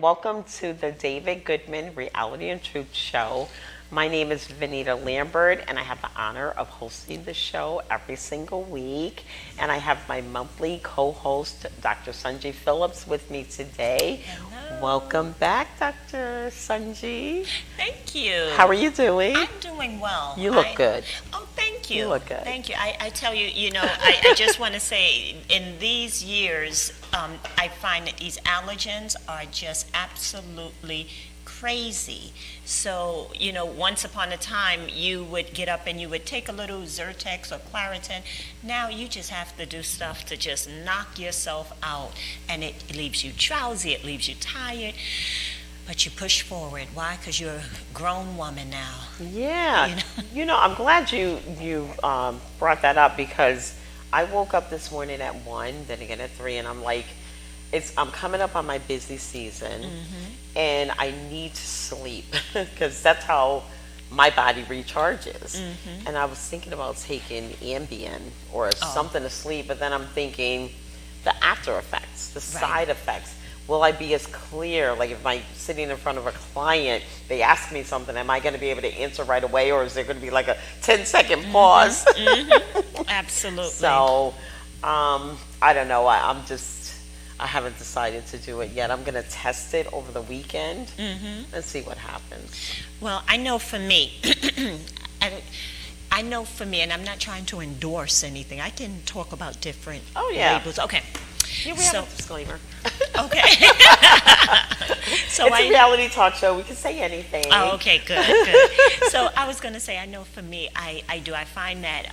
welcome to the David Goodman Reality and Truth Show. My name is Vanita Lambert, and I have the honor of hosting the show every single week. And I have my monthly co-host, Dr. Sunji Phillips, with me today. Hello. Welcome back, Dr. Sunji. Thank you. How are you doing? I'm doing well. You look good. Oh, thank you. You look good. Thank you. I tell you, I just want to say, in these years, I find that these allergens are just absolutely crazy. So, once upon a time, you would get up and you would take a little Zyrtex or Claritin. Now you just have to do stuff to just knock yourself out. And it leaves you drowsy, it leaves you tired. But you push forward. Why? Because you're a grown woman now. Yeah. I'm glad you brought that up, because I woke up this morning at 1, then again at 3, and I'm like, I'm coming up on my busy season, and I need to sleep because that's how my body recharges. And I was thinking about taking Ambien or something to sleep, but then I'm thinking the after effects, the side effects. Will I be as clear? Like, if I'm sitting in front of a client, they ask me something, am I going to be able to answer right away, or is there going to be like a 10-second pause? Absolutely. So, I don't know. I haven't decided to do it yet. I'm going to test it over the weekend and see what happens. Well, I know for me, and I'm not trying to endorse anything. I can talk about different labels. Okay. Yeah, we have a disclaimer. Okay. So it's a reality talk show. We can say anything. Oh, okay, good. So I was going to say, I know for me, I find that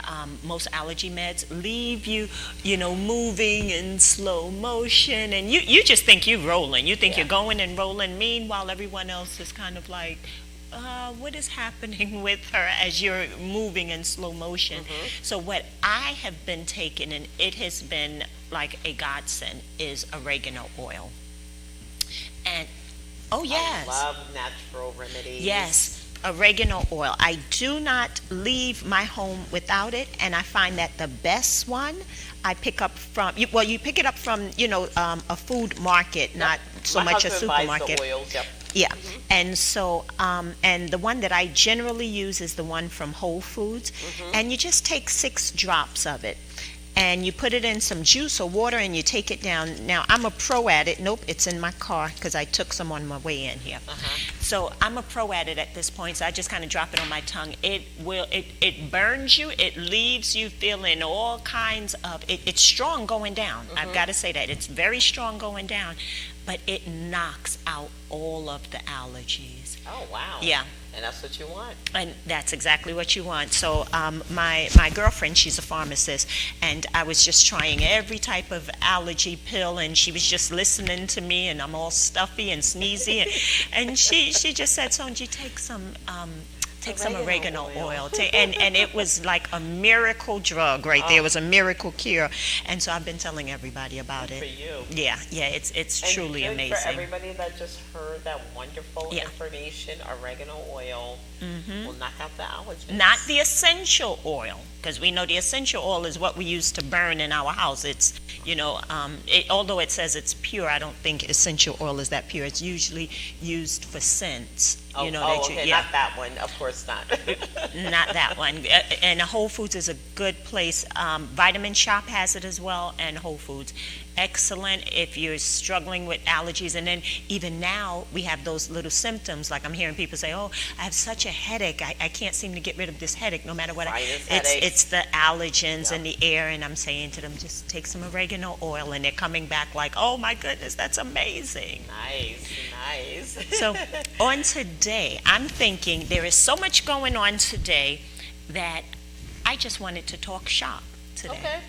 most allergy meds leave you, moving in slow motion, and you just think you're rolling. You think you're going and rolling. Meanwhile, everyone else is kind of like, what is happening with her as you're moving in slow motion? So what I have been taking, and it has been like a godsend, is oregano oil. And yes, I love natural remedies. Yes, oregano oil. I do not leave my home without it, and I find that the best one I pick up from, you pick it up from, a food market, not so much a supermarket. Buys the oils, Yeah, and so, and the one that I generally use is the one from Whole Foods, and you just take 6 drops of it, and you put it in some juice or water, and you take it down. Now, I'm a pro at it. Nope, it's in my car, because I took some on my way in here. So I'm a pro at it at this point, so I just kind of drop it on my tongue. It burns you. It leaves you feeling all kinds of, it's strong going down. I've got to say that. It's very strong going down, but it knocks out all of the allergies. Oh, wow. Yeah. And that's what you want. And that's exactly what you want. So my girlfriend, she's a pharmacist, and I was just trying every type of allergy pill, and she was just listening to me, and I'm all stuffy and sneezy, and she just said, Sonji, take some oregano oil. And it was like a miracle drug right there. It was a miracle cure. And so I've been telling everybody about it. For you. Yeah, it's truly amazing. For everybody that just heard that wonderful information, oregano oil will knock out the allergens. Not the essential oil, because we know the essential oil is what we use to burn in our house. It's, although it says it's pure, I don't think essential oil is that pure. It's usually used for scents. Okay, not that one, of course not. Not that one. And Whole Foods is a good place. Vitamin Shop has it as well, and Whole Foods. Excellent if you're struggling with allergies. And then even now we have those little symptoms, like I'm hearing people say, oh, I have such a headache. I can't seem to get rid of this headache no matter what. It's the allergens in the air, and I'm saying to them, just take some oregano oil, and they're coming back like, oh my goodness, that's amazing. Nice. So on today, I'm thinking there is so much going on today that I just wanted to talk shop today. Okay.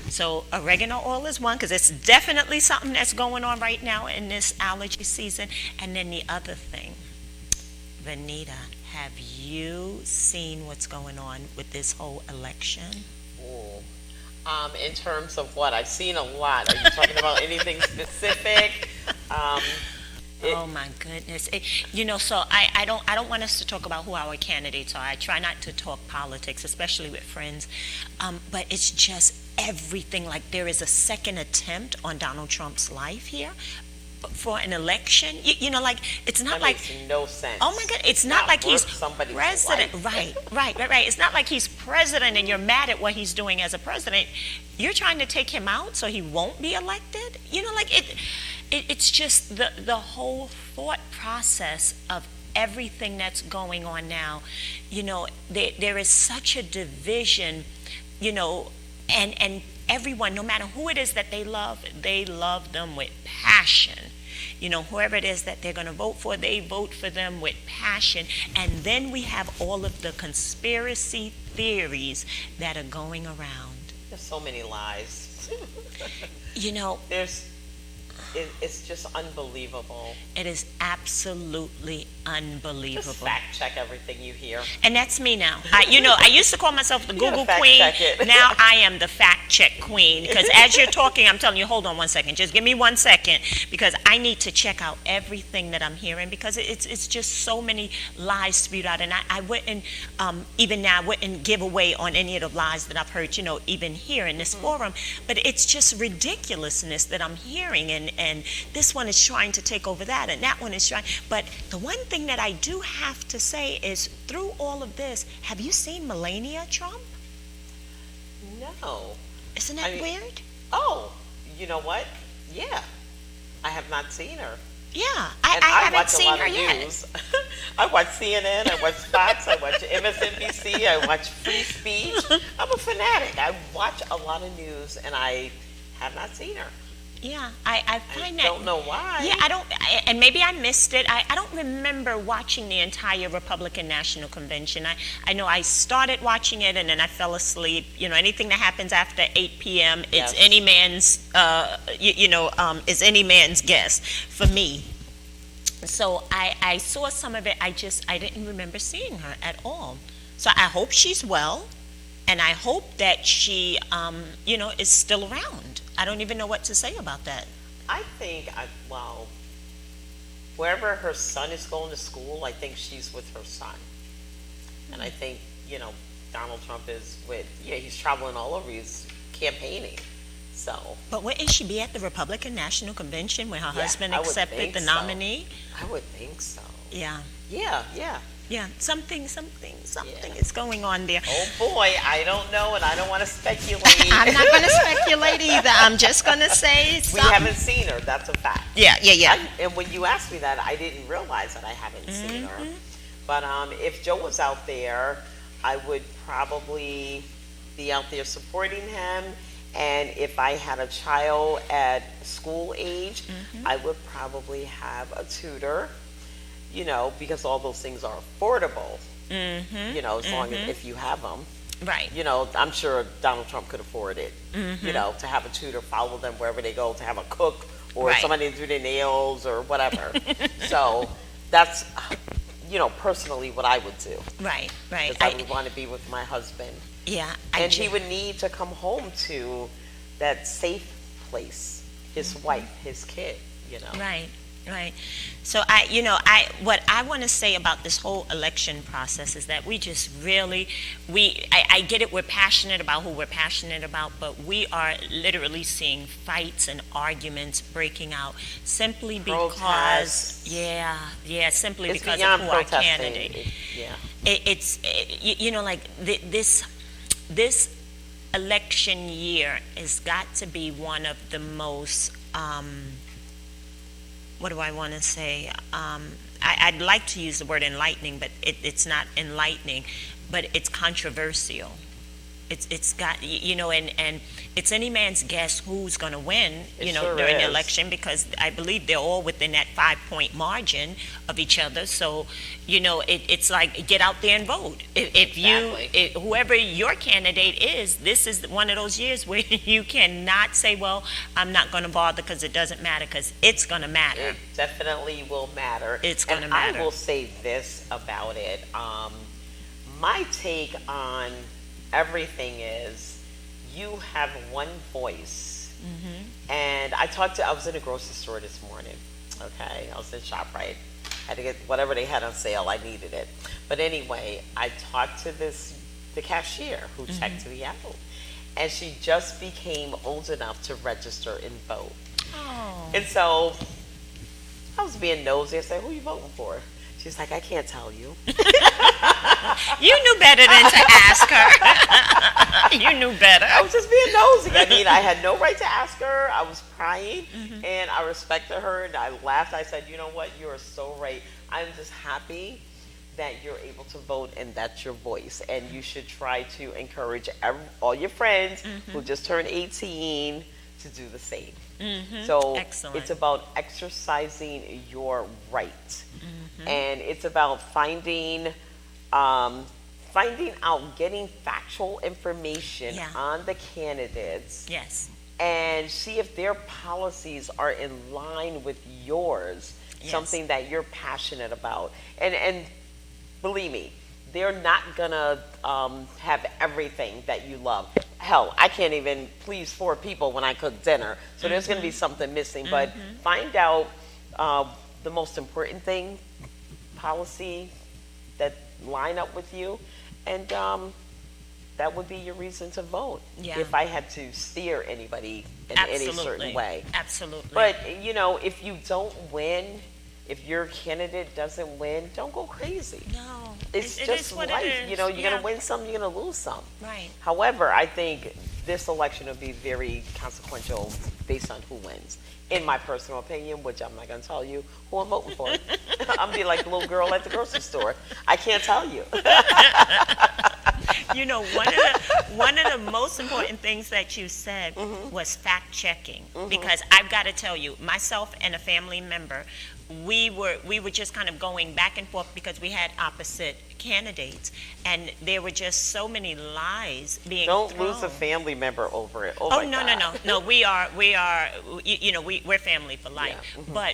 So oregano oil is one, because it's definitely something that's going on right now in this allergy season. And then the other thing, Vanita, have you seen what's going on with this whole election? Ooh. In terms of what? I've seen a lot. Are you talking about anything specific? Oh my goodness! So I don't want us to talk about who our candidates are. I try not to talk politics, especially with friends. But it's just everything. Like, there is a second attempt on Donald Trump's life here. for an election. Like it's not That like, makes no sense. oh my God, it's not like he's worth somebody's president. life. Right. It's not like he's president and you're mad at what he's doing as a president. You're trying to take him out so he won't be elected. Like it's just the whole thought process of everything that's going on now. There is such a division, and everyone, no matter who it is that they love them with passion. Whoever it is that they're going to vote for, they vote for them with passion. And then we have all of the conspiracy theories that are going around. There's so many lies. There's it's just unbelievable. It is absolutely unbelievable. Just fact check everything you hear. And that's me now. I used to call myself the Google queen. Now I am the fact check queen. Because as you're talking, I'm telling you, hold on one second. Just give me 1 second. Because I need to check out everything that I'm hearing. Because it's just so many lies spewed out. And I wouldn't, even now, I wouldn't give away on any of the lies that I've heard, even here in this forum. But it's just ridiculousness that I'm hearing. And this one is trying to take over that. And that one is trying. But the one thing that I do have to say is, through all of this, have you seen Melania Trump? No. Isn't that weird? Oh, you know what? Yeah. I have not seen her. Yeah, I haven't seen her yet. News. I watch CNN, I watch Fox, I watch MSNBC, I watch Free Speech. I'm a fanatic. I watch a lot of news, and I have not seen her. Yeah, I find that. I don't know why. Yeah, and maybe I missed it. I don't remember watching the entire Republican National Convention. I know I started watching it and then I fell asleep. Anything that happens after 8 p.m., it's any man's, is any man's guess for me. So I saw some of it. I didn't remember seeing her at all. So I hope she's well, and I hope that she, is still around. I don't even know what to say about that. I think, wherever her son is going to school, I think she's with her son. And I think, Donald Trump is he's traveling all over, he's campaigning. So. But wouldn't she be at the Republican National Convention when her husband accepted the nominee? I would think so. Yeah. Yeah, something is going on there. Oh boy, I don't know, and I don't want to speculate. I'm not going to speculate either. I'm just going to say something. We haven't seen her, that's a fact. Yeah. And when you asked me that, I didn't realize that I haven't seen her. But if Joe was out there, I would probably be out there supporting him. And if I had a child at school age, I would probably have a tutor. Because all those things are affordable, as long as if you have them. Right. I'm sure Donald Trump could afford it, to have a tutor, follow them wherever they go, to have a cook or somebody to do their nails or whatever. So that's, personally what I would do. Right. Because I would want to be with my husband. Yeah. And he would need to come home to that safe place, his wife, his kid, Right. So what I want to say about this whole election process is that we just really, I get it, we're passionate about who we're passionate about, but we are literally seeing fights and arguments breaking out simply because, simply it's because of who our protesting. Candidate. It's this election year has got to be one of the most, what do I want to say? I'd like to use the word enlightening, but it's not enlightening, but it's controversial. It's got, and it's any man's guess who's going to win, during the election, because I believe they're all within that 5-point margin of each other. So, it's like, get out there and vote. If whoever your candidate is, this is one of those years where you cannot say, well, I'm not going to bother because it doesn't matter, because it's going to matter. It definitely will matter. It's going to matter. I will say this about it. My take on everything is, you have one voice. And I was in a grocery store this morning. Okay, I was in ShopRite. Had to get whatever they had on sale. I needed it. But anyway, I talked to the cashier who checked me out, and she just became old enough to register and vote. Oh. And so I was being nosy. I said, who you voting for? She's like, I can't tell you. You knew better than to ask her. You knew better. I was just being nosy. I mean, I had no right to ask her. I was crying, and I respected her, and I laughed. I said, you know what? You are so right. I'm just happy that you're able to vote, and that's your voice. And you should try to encourage all your friends who just turned 18 to do the same. So Excellent. it's about exercising your right, and it's about finding out, getting factual information on the candidates, Yes. and see if their policies are in line with yours, Yes. something that you're passionate about. And believe me, they're not gonna have everything that you love. Hell, I can't even please 4 people when I cook dinner, so there's gonna be something missing. But find out the most important thing, policy that line up with you, and that would be your reason to vote. Yeah. If I had to steer anybody in any certain way. Absolutely. But if you don't win, if your candidate doesn't win, don't go crazy. no, It's it just is what life. it is. You're Yeah. gonna win some, you're gonna lose some. Right. However, I think this election will be very consequential based on who wins. In my personal opinion, which I'm not gonna tell you who I'm voting for. I'm be like the little girl at the grocery store. I can't tell you. You know, one of the most important things that you said was fact checking, because I've got to tell you, myself and a family member, we were just kind of going back and forth because we had opposite candidates, and there were just so many lies being Don't thrown. lose a family member over it. Oh, Oh my no, God. no. We're family for life. Yeah.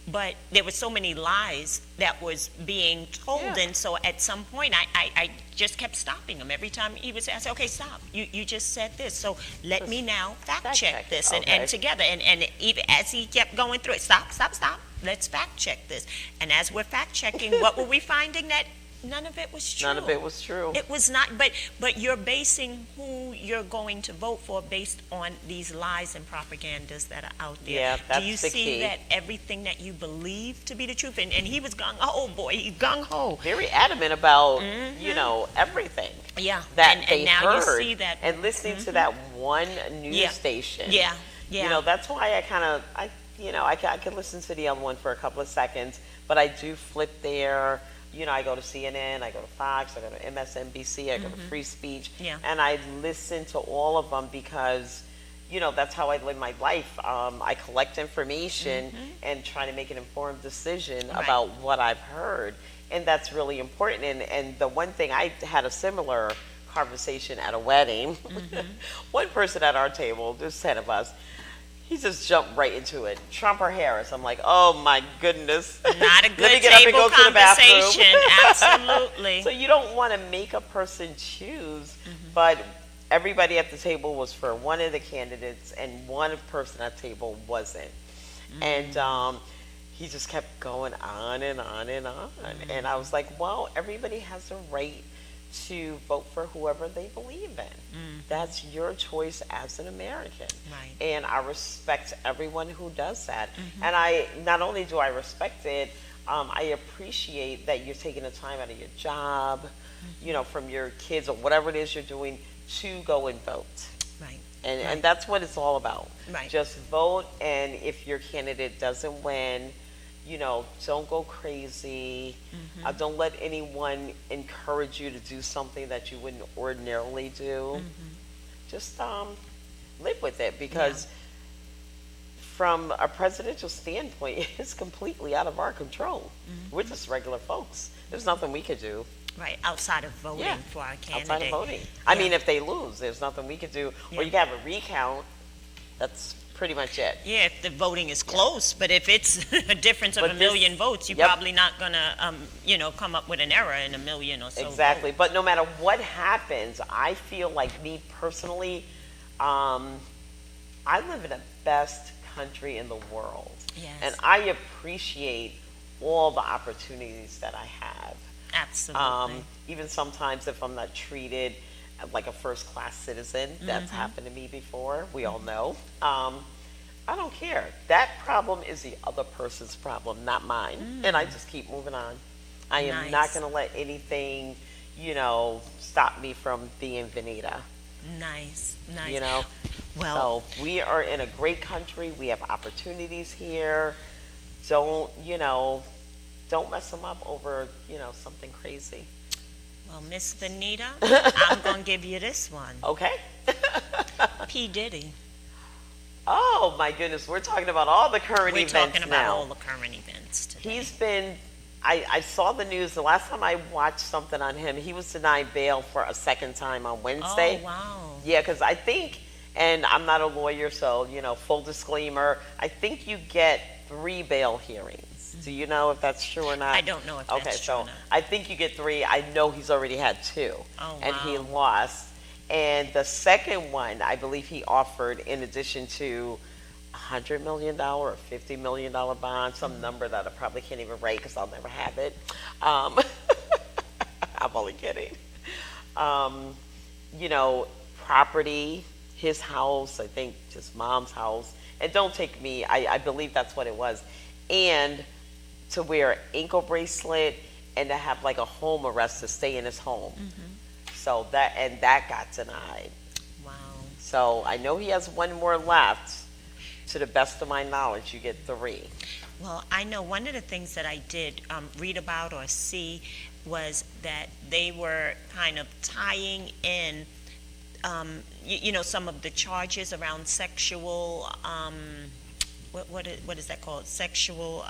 But there were so many lies that was being told, Yeah. and so at some point I just kept stopping him every time he would say, I said, okay, stop. You just said this, so let me now fact check this, and Okay. together, and even as he kept going through it, stop. Let's fact check this, and as we're fact checking, what were we finding? That none of it was true. None of it was true. It was not, but you're basing who you're going to vote for based on these lies and propagandas that are out there. Yeah, that's Do you the see key. that everything that you believe to be the truth? And he was gung-ho, boy, he's gung-ho. Very adamant about, everything Yeah. that and they now heard. you see that. And listening to that one news Yeah. station. Yeah. That's why I could listen to the other one for a couple of seconds, but I do flip there. I go to CNN, I go to Fox, I go to MSNBC, I go to Free Speech, Yeah. and I listen to all of them because, that's how I live my life. I collect information and try to make an informed decision Right. about what I've heard, and that's really important. And the one thing, I had a similar conversation at a wedding. One person at our table, there's 10 of us, he just jumped right into it. Trump or Harris? I'm like, oh my goodness. Not a Let good me get up and table go to the bathroom. conversation. Absolutely. So you don't want to make a person choose, but everybody at the table was for one of the candidates, and one person at the table wasn't. And he just kept going on and on and on. And I was like, well, everybody has a right to vote for whoever they believe in. That's your choice as an American. Right. And I respect everyone who does that. And I not only do I respect it, I appreciate that you're taking the time out of your job, from your kids or whatever it is you're doing to go and vote. Right. And that's what it's all about. Right. Just vote, and if your candidate doesn't win, don't go crazy. Don't let anyone encourage you to do something that you wouldn't ordinarily do. Just live with it, because from a presidential standpoint, it's completely out of our control. We're just regular folks. There's nothing we could do. Right, outside of voting Yeah, for our candidate. outside of voting. I mean, if they lose, there's nothing we could do. Yeah. Or you can have a recount. That's pretty much it. Yeah, if the voting is close, but if it's a difference of But a million votes, you're Yep. probably not gonna, come up with an error in a million or so. Exactly. votes. But no matter what happens, I feel like, me personally, I live in the best country in the world. Yes. And I appreciate all the opportunities that I have. Absolutely. Even sometimes if I'm not treated like a first class citizen, that's happened to me before, we all know. I don't care. That problem is the other person's problem, not mine. And I just keep moving on. I am not Nice. going to let anything, stop me from being Veneta, Nice. you Nice. know? Well, So we are in a great country. We have opportunities here. Don't, don't mess them up over, something crazy. well, Miss Vanita, I'm gonna give you this one. Okay? P. Diddy. Oh my goodness, we're talking about all the current We're events talking about now. all the current events today. He's been, I saw the news. The last time I watched something on him, he was denied bail for a second time on Oh Wednesday. wow. Yeah, because I think, and I'm not a lawyer, so, full disclaimer, I think you get 3 bail hearings. Do you know if that's true or not? I don't know if Okay, that's true or so not. I think you get 3. I know he's already had 2, Oh and he wow. lost. And the second one, I believe he offered, in addition to $100 million or $50 million bond, some number that I probably can't even write because I'll never have it. Um, I'm only kidding. Um, you know, Property, his house, I think just mom's house. And don't take me, I believe that's what it was. And to wear an ankle bracelet and to have like a home arrest to stay in his home. So that got denied. Wow. So I know he has one more left. To the best of my knowledge, you get 3. Well, I know one of the things that I did read about or see was that they were kind of tying in, some of the charges around sexual, what is that called? Sexual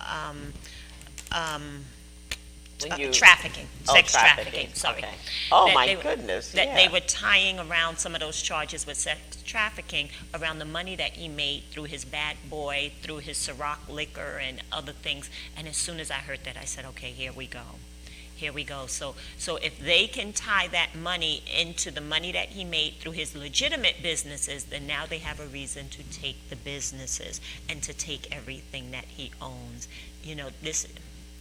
When you trafficking, sex trafficking. Sorry. Okay. Oh That my they were- goodness. That Yeah. they were tying around some of those charges with sex trafficking around the money that he made through his bad boy, through his Ciroc liquor and other things. And as soon as I heard that, I said, okay, here we go. Here we go. So if they can tie that money into the money that he made through his legitimate businesses, then now they have a reason to take the businesses and to take everything that he owns.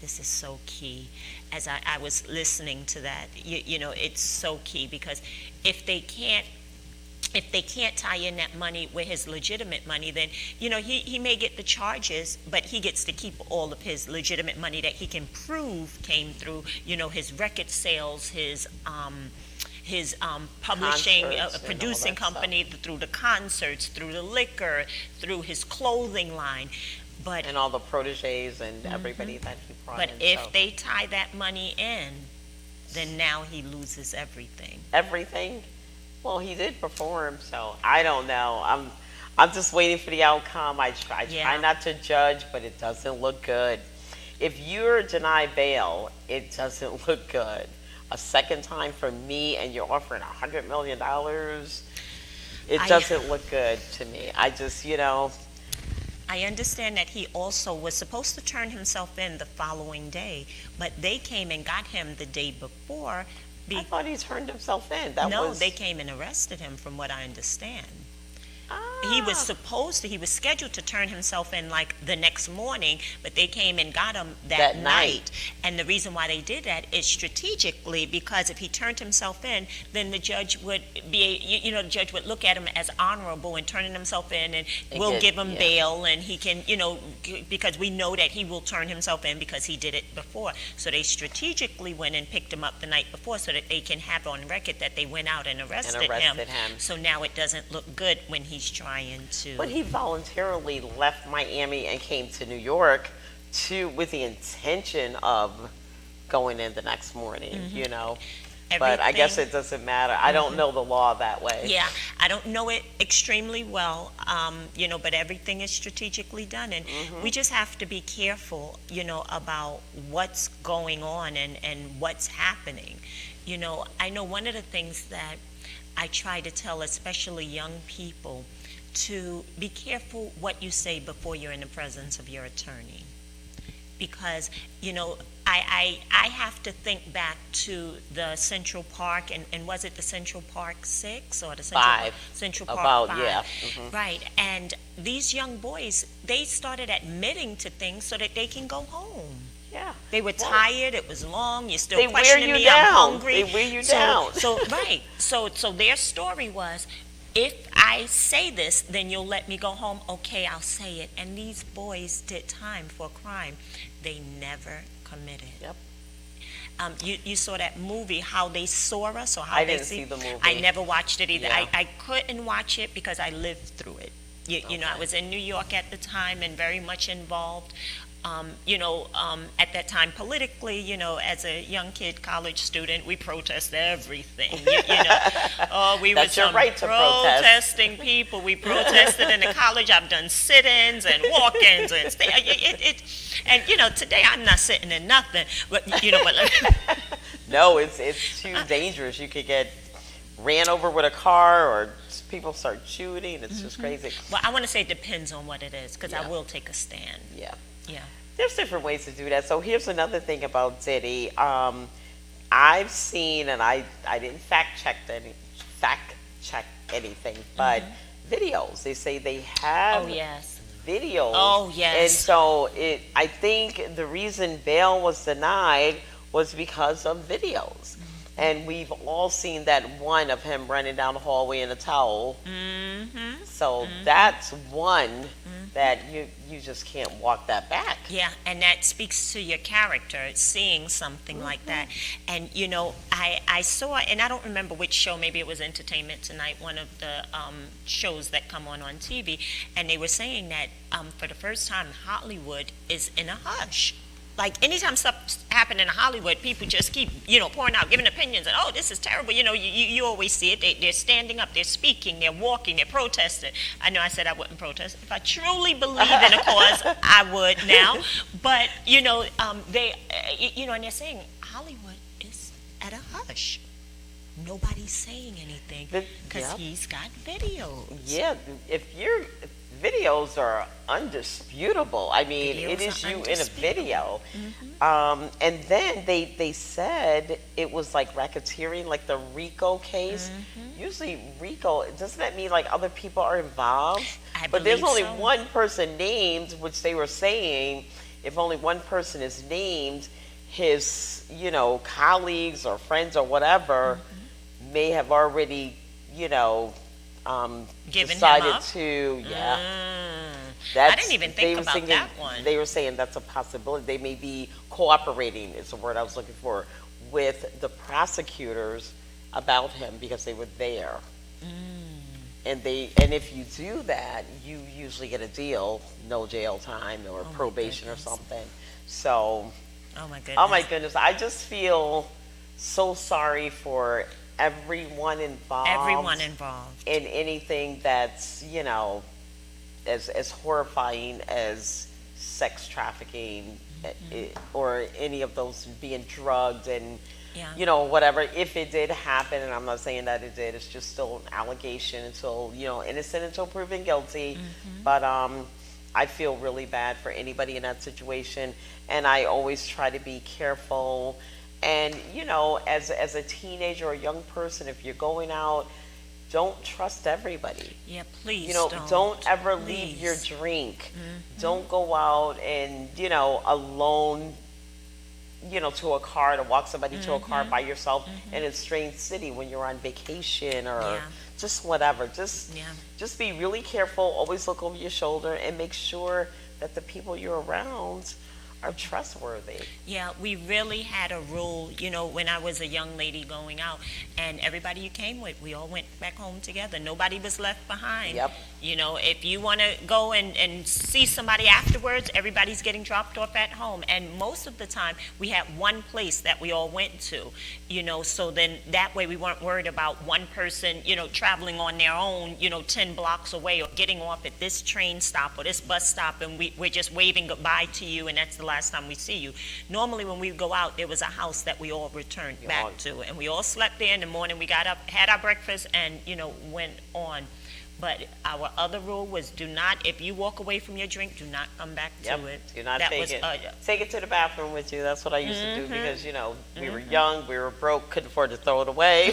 This is so key. As I was listening to that, it's so key because if they can't tie in that money with his legitimate money, then he may get the charges, but he gets to keep all of his legitimate money that he can prove came through his record sales, his publishing, Concerts and all producing that company, through the concerts, through the liquor, through his clothing line. But And all the proteges and everybody that he brought but in. if so. they tie that money in, then now he loses everything. Everything, well, he did perform, so I don't know. I'm just waiting for the outcome. I try Yeah. not to judge, but it doesn't look good. If you're denied bail, it doesn't look good. A second time for me, and you're offering $100 million, it I- doesn't look good to me. I just, I understand that he also was supposed to turn himself in the following day, but they came and got him the day before. I thought he turned himself in. That No, was they came and arrested him, from what I understand. ah, He was scheduled to turn himself in like the next morning, but they came and got him that That night. night. And the reason why they did that is strategically, because if he turned himself in, then the judge would the judge would look at him as honorable and turning himself in, and we'll give him yeah. bail, and he can, because we know that he will turn himself in because he did it before. So they strategically went and picked him up the night before so that they can have on record that they went out and arrested him. So now it doesn't look good when he's trying to. But he voluntarily left Miami and came to New York with the intention of going in the next morning, But I guess Everything- it doesn't matter. I don't know the law that way. Yeah, I don't know it extremely well, but everything is strategically done, and we just have to be careful, about what's going on and what's happening. I know one of the things that I try to tell, especially young people, to be careful what you say before you're in the presence of your attorney. Because, I have to think back to the Central Park, and was it the Central Park 6 or the Central Park About, 5? yeah. Right, and these young boys, they started admitting to things so that they can go home. Yeah. They were Well, tired. It was long. You're still They wear questioning you me. down. I'm hungry. They wear you down. So right. So their story was, if I say this, then you'll let me go home. Okay, I'll say it. And these boys did time for a crime they never committed. Yep. You saw that movie, How They Saw Us, or How I They didn't see the movie. I never watched it either. Yeah. I couldn't watch it because I lived through it. You know, I was in New York at the time and very much involved. At that time politically, as a young kid, college student, we protest everything. We That's were your some right to protest. protesting people. We protested in the college. I've done sit-ins and walk-ins and today I'm not sitting in nothing. But No, it's too dangerous. You could get ran over with a car, or people start shooting. It's just crazy. Well, I want to say it depends on what it is, because I Yeah. will take a stand. Yeah. Yeah. There's different ways to do that. So here's another thing about Diddy. I've seen, and I didn't fact check anything, but videos. They say they have Oh yes. videos. Oh, yes. And so I think the reason bail was denied was because of videos. And we've all seen that one of him running down the hallway in a towel. So that's one that you just can't walk that back. Yeah, and that speaks to your character, seeing something like that. And I saw, and I don't remember which show, maybe it was Entertainment Tonight, one of the shows that come on TV, and they were saying that for the first time Hollywood is in a hush. Like, anytime stuff happens in Hollywood, people just keep, pouring out, giving opinions, and, oh, this is terrible. You always see it. They're standing up, they're speaking, they're walking, they're protesting. I know I said I wouldn't protest. If I truly believed in a cause, I would now. But, and they're saying Hollywood is at a hush. Nobody's saying anything because he's got videos. Yeah, if your videos are undisputable, I mean, Videos it is are you in a video. Mm-hmm. And then they said it was like racketeering, like the RICO case. Usually RICO, doesn't that mean like other people are involved? But there's only one person named, which they were saying if only one person is named, his, colleagues or friends or whatever may have already, Given decided him up? to, I didn't even think about that one. They were saying that's a possibility. They may be cooperating, is the word I was looking for, with the prosecutors about him because they were there. And if you do that, you usually get a deal, no jail time or probation or something. So, oh my goodness. Oh my goodness, I just feel so sorry for everyone involved. Everyone involved. In anything that's, as horrifying as sex trafficking or any of those being drugged and, whatever. If it did happen, and I'm not saying that it did, it's just still an allegation until, innocent until proven guilty. But I feel really bad for anybody in that situation. And I always try to be careful. And, as a teenager or a young person, if you're going out, don't trust everybody. Yeah, please don't ever leave your drink. Don't go out and, alone, to a car, to walk somebody to a car by yourself in a strange city when you're on vacation or just whatever. Just be really careful. Always look over your shoulder and make sure that the people you're around are trustworthy. Yeah, we really had a rule, when I was a young lady going out, and everybody you came with, we all went back home together. Nobody was left behind. Yep. If you want to go and see somebody afterwards, everybody's getting dropped off at home. And most of the time, we had one place that we all went to, so then that way we weren't worried about one person, traveling on their own, 10 blocks away, or getting off at this train stop or this bus stop, and we're just waving goodbye to you, and that's the last time we see you. Normally when we go out, there was a house that we all returned back to, and we all slept there in the morning. We got up, had our breakfast, and went on. But our other rule was, do not, if you walk away from your drink, do not come back to it. Do not that take was, it. Take it to the bathroom with you. That's what I used to do because, we were young, we were broke, couldn't afford to throw it away.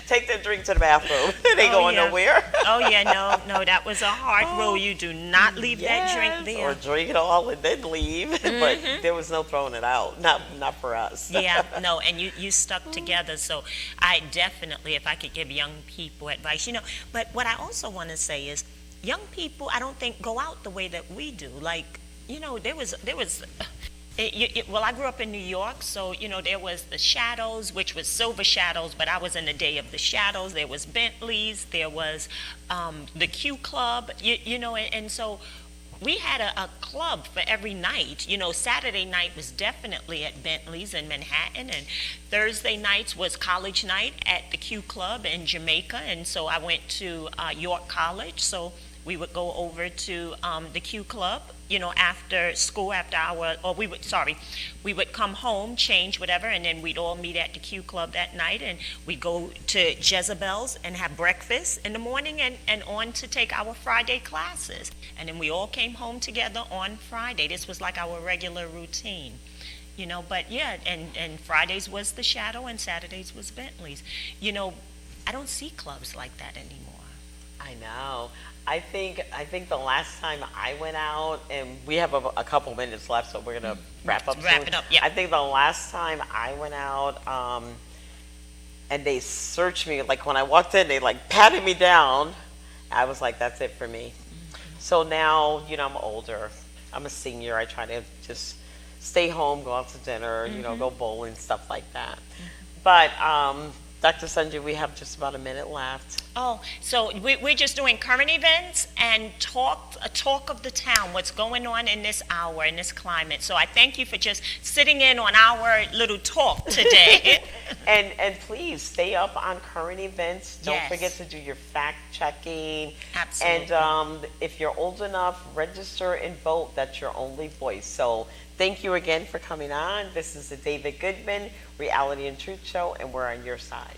Take a drink to the bathroom. It ain't going yeah. nowhere. Oh yeah, no, that was a hard rule. You do not leave that drink there. Or drink it all and then leave. But there was no throwing it out. Not for us. Yeah, no, and you stuck together. So I definitely, if I could give young people advice, but what I also want to say is, young people, I don't think go out the way that we do. Like, there was. Well, I grew up in New York, so there was the Shadows, which was Silver Shadows, but I was in the day of the Shadows. There was Bentleys, there was the Q Club, and so we had a club for every night. Saturday night was definitely at Bentley's in Manhattan, and Thursday nights was college night at the Q Club in Jamaica, and so I went to York College, so we would go over to the Q Club, after school, we would come home, change, whatever, and then we'd all meet at the Q Club that night, and we'd go to Jezebel's and have breakfast in the morning and on to take our Friday classes. And then we all came home together on Friday. This was like our regular routine. But yeah, and Fridays was the Shadow and Saturdays was Bentley's. I don't see clubs like that anymore. I know. I think the last time I went out, and we have a couple minutes left, so we're gonna wrap up. Wrap soon. it up, yeah. I think the last time I went out, and they searched me, like when I walked in, they like patted me down. I was like, that's it for me. So now, I'm older. I'm a senior. I try to just stay home, go out to dinner, go bowling, stuff like that. But Dr. Sanjay, we have just about a minute left. Oh, so we're just doing current events and a talk of the town, what's going on in this hour, in this climate. So I thank you for just sitting in on our little talk today. and please stay up on current events. Don't Yes. forget to do your fact checking. Absolutely. And if you're old enough, register and vote. That's your only voice. So thank you again for coming on. This is the David Goodman Reality and Truth Show, and we're on your side.